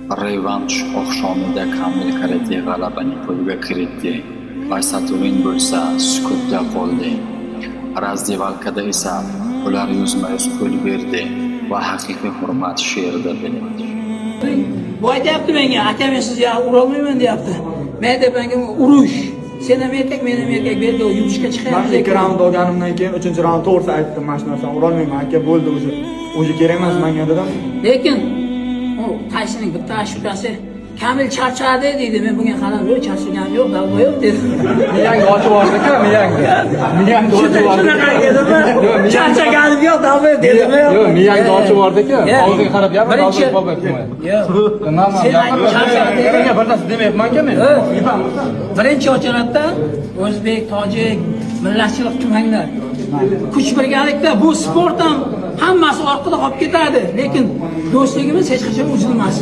Revansh oqshomida Kamil Karate g'alabaning qo'liga kiritdi. Aysaturin bo'lsa sukutda qoldi. Razdevalkada esa ular yuzma-yuz qo'l berdi va haqiqiy hurmat shu yerda bilindi. Bu aytyapti menga, aka men sizga urolmayman deyapti. Men aytayapman urush. Sen ham erkak, men ham erkak, berdi u yutishga chiqyapti. Men 2 raund olganimdan keyin 3-raund to'g'risi aytdim, mana shu narsani urolmayman aka, bo'ldi o'zi kerak emas menga dedim. Lekin u Taysonning bitta ashulasi Kamil charchadi deydi. Men bunga qarab, "Yo'q, charchaganim yo'q, dalbo yo'q" dedim. Miyang ochib yubordi-ku, miyang ochib yubordi. Charchaganim yo'q, dalbo yo'q dedim. Yo'q, miyang ochib yubordi-ku. Og'ziga qarab gapir, og'ziga qo'yib qo'yma. Yo'q. Sen charchadi. Menga bir narsa demayapman-ku men. Birinchi ochiladi, o'zbek, tojik, millatchilik qilmanglar. Kuch birgalikda bu sport ham hammasi orqada qolib ketadi, lekin do'stligimiz hech qachon uzilmasin.